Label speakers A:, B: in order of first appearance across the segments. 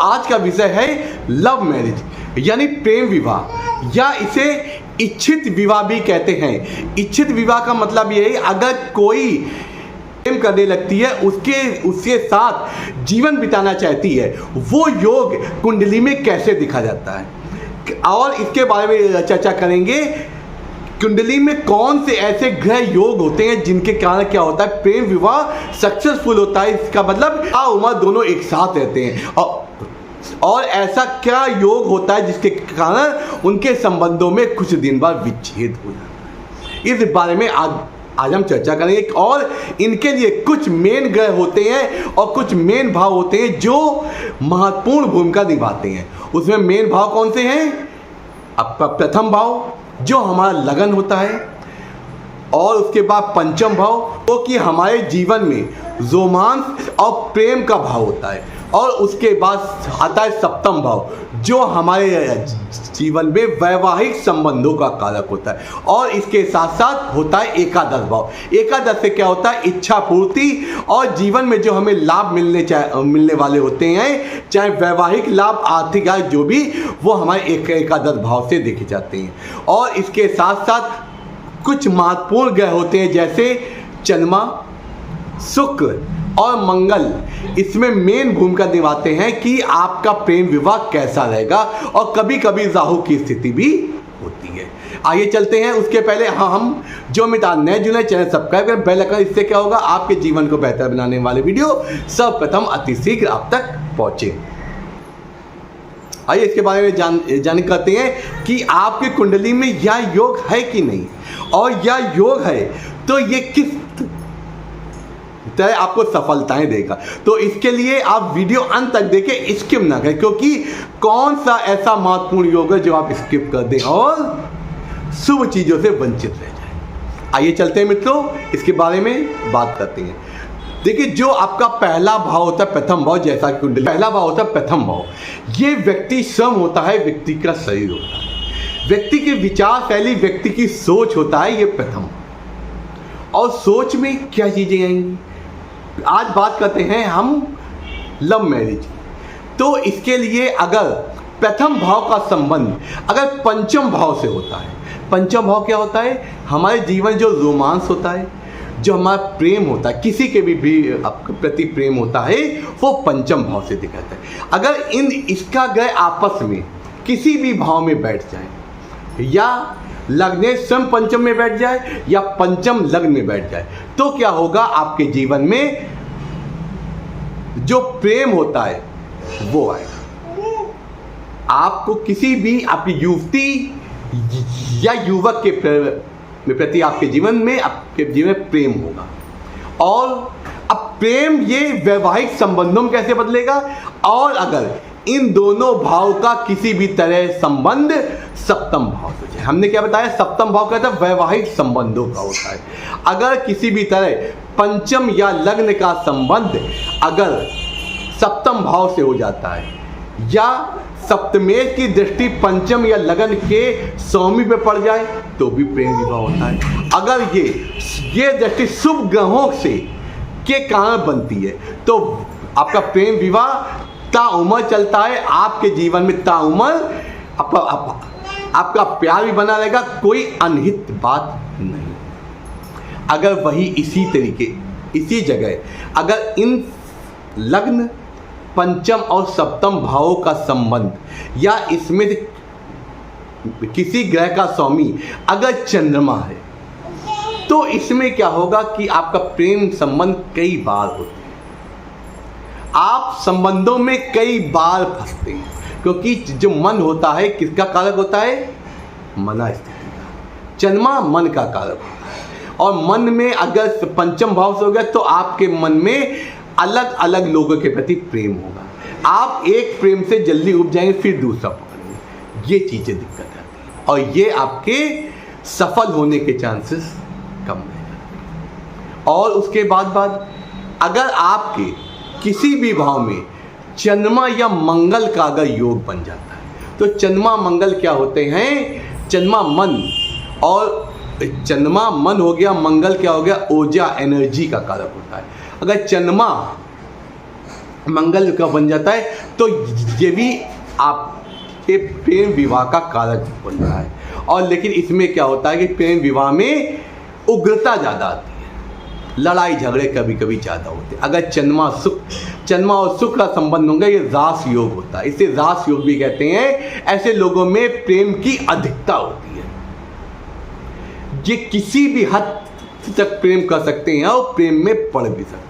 A: आज का विषय है लव मैरिज यानी प्रेम विवाह, या इसे इच्छित विवाह भी कहते हैं। इच्छित विवाह का मतलब ये है अगर कोई प्रेम करने लगती है, उसके साथ जीवन बिताना चाहती है, वो योग कुंडली में कैसे दिखा जाता है, और इसके बारे में चर्चा करेंगे। कुंडली में कौन से ऐसे ग्रह योग होते हैं जिनके कारण क्या होता है प्रेम विवाह सक्सेसफुल होता है। इसका मतलब उम्र दोनों एक साथ रहते हैं, और ऐसा क्या योग होता है जिसके कारण उनके संबंधों में कुछ दिन बाद विच्छेद हो जाता है। इस बारे में आज हम चर्चा करेंगे। और इनके लिए कुछ मेन ग्रह होते हैं और कुछ मेन भाव होते हैं जो महत्वपूर्ण भूमिका निभाते हैं। उसमें मेन भाव कौन से हैं? आपका प्रथम भाव जो हमारा लगन होता है, और उसके बाद पंचम भाव तो कि हमारे जीवन में रोमांस और प्रेम का भाव होता है, और उसके बाद आता है सप्तम भाव जो हमारे जीवन में वैवाहिक संबंधों का कारक होता है, और इसके साथ साथ होता है एकादश भाव। एकादश से क्या होता है? इच्छा पूर्ति और जीवन में जो हमें लाभ मिलने वाले होते हैं, चाहे वैवाहिक लाभ, आर्थिक लाभ, जो भी, वो हमारे एकादश भाव से देखे जाते हैं। और इसके साथ साथ कुछ महत्वपूर्ण ग्रह होते हैं जैसे चंद्रमा, शुक्र और मंगल इसमें मेन भूमिका निभाते हैं कि आपका प्रेम विवाह कैसा रहेगा, और कभी कभी राहु की स्थिति भी होती है। आइए चलते हैं। उसके पहले हम जो मित्र नए जुड़े चैनल सब्सक्राइब करें, बेल आइकन, इससे क्या होगा आपके जीवन को बेहतर बनाने वाले वीडियो सर्वप्रथम अति शीघ्र आप तक पहुंचे। आइए इसके बारे में जान करते हैं कि आपकी कुंडली में यह योग है कि नहीं, और यह योग है तो ये किस तरह आपको सफलताएं देगा। तो इसके लिए आप वीडियो अंत तक देखें, स्किप ना करें, क्योंकि कौन सा ऐसा महत्वपूर्ण योग है जो आप स्किप कर दें और शुभ चीजों से वंचित रह जाए। आइए चलते हैं मित्रों, इसके बारे में बात करते हैं। देखिए, जो आपका पहला भाव होता है प्रथम भाव, जैसा कि कुंडली पहला भाव होता है प्रथम भाव, ये व्यक्ति स्वयं होता है, व्यक्ति का शरीर होता है, व्यक्ति की विचार शैली, व्यक्ति की सोच होता है ये प्रथम। और सोच में क्या चीजें आएंगी, आज बात करते हैं हम लव मैरिज। तो इसके लिए अगर प्रथम भाव का संबंध अगर पंचम भाव से होता है, पंचम भाव क्या होता है? हमारे जीवन जो रोमांस होता है, जो हमारा प्रेम होता है, किसी के भी आपके प्रति प्रेम होता है, वो पंचम भाव से दिखाता है। अगर इसका ग्रह आपस में किसी भी भाव में बैठ जाए, या लग्न स्वयं पंचम में बैठ जाए या पंचम लग्न में बैठ जाए, तो क्या होगा आपके जीवन में जो प्रेम होता है वो आएगा। आपको किसी भी आपकी युवती या युवक के प्रति आपके जीवन में प्रेम होगा। और अब प्रेम ये वैवाहिक संबंधों में कैसे बदलेगा? और अगर इन दोनों भाव का किसी भी तरह संबंध सप्तम भाव से है, हमने क्या बताया, सप्तम भाव कहता है वैवाहिक संबंधों का होता है। अगर किसी भी तरह पंचम या लग्न का संबंध अगर सप्तम भाव से हो जाता है, या सप्तमेश की दृष्टि पंचम या लगन के स्वामी पे पड़ जाए, तो भी प्रेम विवाह होता है। अगर ये दृष्टि शुभ ग्रहों से के कारण बनती है, तो आपका प्रेम विवाह ताउम्र चलता है, आपके जीवन में ताउम्र आपका प्यार भी बना रहेगा, कोई अनहित बात नहीं। अगर वही इसी तरीके इसी जगह अगर इन लग्न पंचम और सप्तम भावों का संबंध, या इसमें किसी ग्रह का स्वामी अगर चंद्रमा है, तो इसमें क्या होगा कि आपका प्रेम संबंध कई बार होते हैं, आप संबंधों में कई बार फंसते हैं, क्योंकि जो मन होता है किसका कारक होता है? मना स्थिति का। चंद्रमा मन का कारक होता है, और मन में अगर पंचम भाव से हो गया तो आपके मन में अलग अलग लोगों के प्रति प्रेम होगा। आप एक प्रेम से जल्दी उब जाएंगे, फिर दूसरा पकड़ेंगे। ये चीज़ें दिक्कत आती है, और ये आपके सफल होने के चांसेस कम रहेगा। और उसके बाद अगर आपके किसी भी भाव में चंद्रमा या मंगल का अगर योग बन जाता है, तो चंद्रमा मंगल क्या होते हैं? चंद्रमा मन, और चंद्रमा मन हो गया, मंगल क्या हो गया? ऊर्जा, एनर्जी का कारक होता है। अगर चंद्रमा मंगल का बन जाता है, तो ये भी आपके प्रेम विवाह का कारक बन रहा है। और लेकिन इसमें क्या होता है कि प्रेम विवाह में उग्रता ज़्यादा आती है, लड़ाई झगड़े कभी कभी ज़्यादा होते हैं। अगर चंद्रमा और शुक्र का संबंध होगा, ये रास योग होता है, इसे रास योग भी कहते हैं। ऐसे लोगों में प्रेम की अधिकता होती है, ये किसी भी हद तक प्रेम कर सकते हैं और प्रेम में पड़ भी सकते हैं।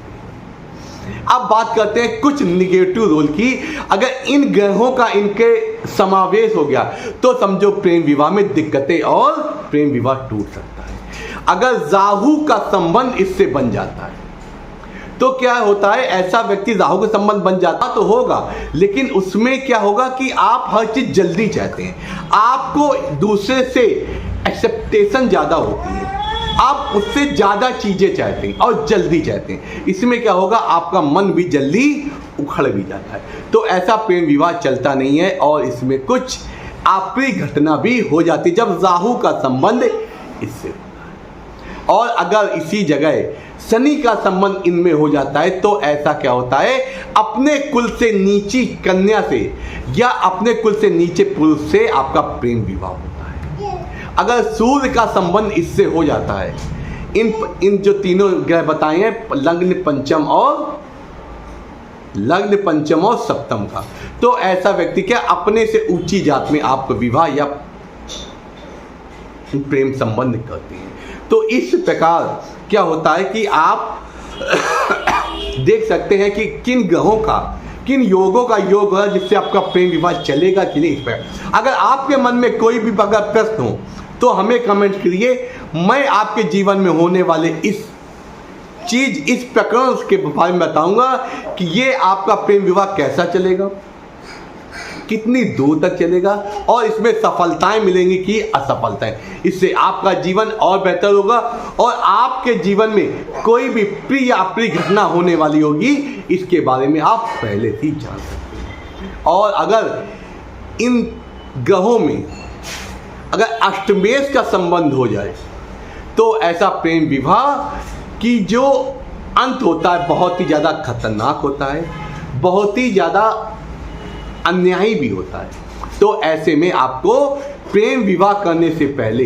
A: अब बात करते हैं कुछ निगेटिव रोल की। अगर इन ग्रहों का इनके समावेश हो गया तो समझो प्रेम विवाह में दिक्कतें और प्रेम विवाह टूट सकता है। अगर राहु का संबंध इससे बन जाता है तो क्या होता है, ऐसा व्यक्ति राहु का संबंध बन जाता तो होगा, लेकिन उसमें क्या होगा कि आप हर चीज जल्दी चाहते हैं, आपको दूसरे से एक्सेप्टेशन ज़्यादा होती है, आप उससे ज़्यादा चीज़ें चाहते हैं और जल्दी चाहते हैं। इसमें क्या होगा, आपका मन भी जल्दी उखड़ भी जाता है। तो ऐसा प्रेम विवाह चलता नहीं है और इसमें कुछ अप्रिय घटना भी हो जाती है जब राहु का संबंध इससे होता है। और अगर इसी जगह शनि का संबंध इनमें हो जाता है तो ऐसा क्या होता है, अपने कुल से नीची कन्या से या अपने कुल से नीचे पुरुष से आपका प्रेम विवाह होता है। अगर सूर्य का संबंध इससे हो जाता है, इन जो तीनों ग्रह बताए हैं, लग्न पंचम और सप्तम का, तो ऐसा व्यक्ति क्या अपने से ऊंची जात में आपको विवाह या प्रेम संबंध करते हैं। तो इस प्रकार क्या होता है कि आप देख सकते हैं कि किन ग्रहों का, किन योगों का योग है जिससे आपका प्रेम विवाह चलेगा कि नहीं। इस पर अगर आपके मन में कोई भी अगर प्रश्न हो तो हमें कमेंट करिए। मैं आपके जीवन में होने वाले इस प्रकरण के बारे में बताऊंगा कि ये आपका प्रेम विवाह कैसा चलेगा, कितनी दूर तक चलेगा और इसमें सफलताएं मिलेंगी कि असफलताएं। इससे आपका जीवन और बेहतर होगा और आपके जीवन में कोई भी प्रिय या अप्रिय घटना होने वाली होगी, इसके बारे में आप पहले ही जान सकते हैं। और अगर इन ग्रहों में अगर अष्टमेश का संबंध हो जाए तो ऐसा प्रेम विवाह की जो अंत होता है बहुत ही ज़्यादा खतरनाक होता है, बहुत ही ज़्यादा अन्यायी भी होता है। तो ऐसे में आपको प्रेम विवाह करने से पहले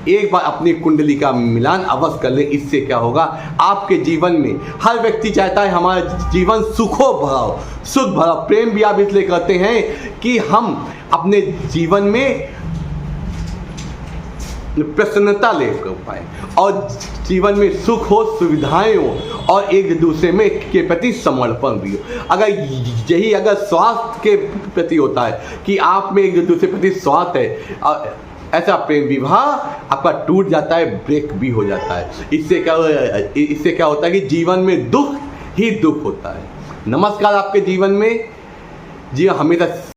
A: एक बार अपनी कुंडली का मिलान अवश्य कर लें। इससे क्या होगा, आपके जीवन में हर व्यक्ति चाहता है हमारा जीवन सुखों भरा हो, सुख भरा। प्रेम भी आप इसलिए करते हैं कि हम अपने जीवन में प्रसन्नता लेकर पाए और जीवन में सुख हो, सुविधाएं हो और एक दूसरे में के प्रति समर्पण भी हो। अगर यही अगर स्वास्थ्य के प्रति होता है कि आप में एक दूसरे के प्रति स्वास्थ्य है, ऐसा प्रेम विवाह आपका टूट जाता है, ब्रेक भी हो जाता है। इससे क्या होता है कि जीवन में दुख ही दुख होता है। नमस्कार, आपके जीवन में जी हमेशा